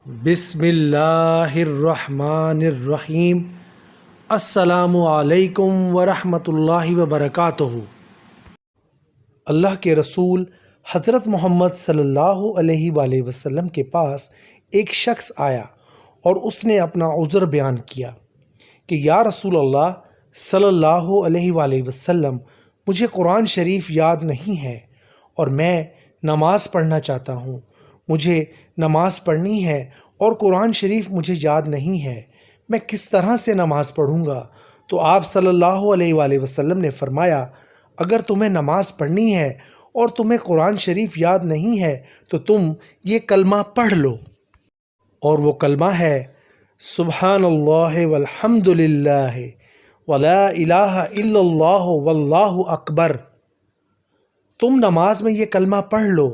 بسم اللہ الرحمن الرحیم۔ السلام علیکم ورحمۃ اللہ وبرکاتہ۔ اللہ کے رسول حضرت محمد صلی اللہ علیہ وآلہ وسلم کے پاس ایک شخص آیا اور اس نے اپنا عذر بیان کیا کہ یا رسول اللہ صلی اللہ علیہ وآلہ وسلم، مجھے قرآن شریف یاد نہیں ہے اور میں نماز پڑھنا چاہتا ہوں۔ مجھے نماز پڑھنی ہے اور قرآن شریف مجھے یاد نہیں ہے، میں کس طرح سے نماز پڑھوں گا؟ تو آپ صلی اللہ علیہ وآلہ وسلم نے فرمایا، اگر تمہیں نماز پڑھنی ہے اور تمہیں قرآن شریف یاد نہیں ہے تو تم یہ کلمہ پڑھ لو، اور وہ کلمہ ہے سبحان اللہ والحمد للہ ولا الہ الا اللہ واللہ اکبر۔ تم نماز میں یہ کلمہ پڑھ لو،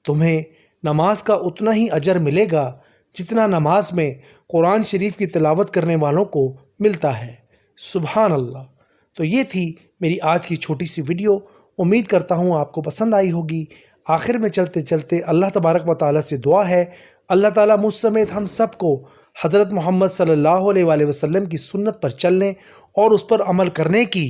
تمہیں نماز کا اتنا ہی اجر ملے گا جتنا نماز میں قرآن شریف کی تلاوت کرنے والوں کو ملتا ہے۔ سبحان اللہ۔ تو یہ تھی میری آج کی چھوٹی سی ویڈیو، امید کرتا ہوں آپ کو پسند آئی ہوگی۔ آخر میں چلتے چلتے اللہ تبارک و تعالیٰ سے دعا ہے، اللہ تعالیٰ مجھ سمیت ہم سب کو حضرت محمد صلی اللہ علیہ وآلہ وسلم کی سنت پر چلنے اور اس پر عمل کرنے کی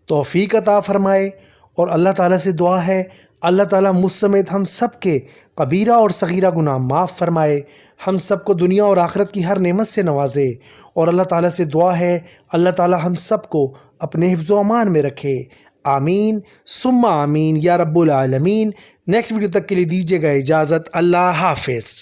توفیق عطا فرمائے، اور اللہ تعالیٰ سے دعا ہے اللہ تعالیٰ مجھ سمیت ہم سب کے کبیرہ اور صغیرہ گناہ معاف فرمائے، ہم سب کو دنیا اور آخرت کی ہر نعمت سے نوازے، اور اللہ تعالیٰ سے دعا ہے اللہ تعالیٰ ہم سب کو اپنے حفظ و امان میں رکھے۔ آمین ثم آمین یا رب العالمین۔ نیکسٹ ویڈیو تک کے لیے دیجیے گا اجازت۔ اللہ حافظ۔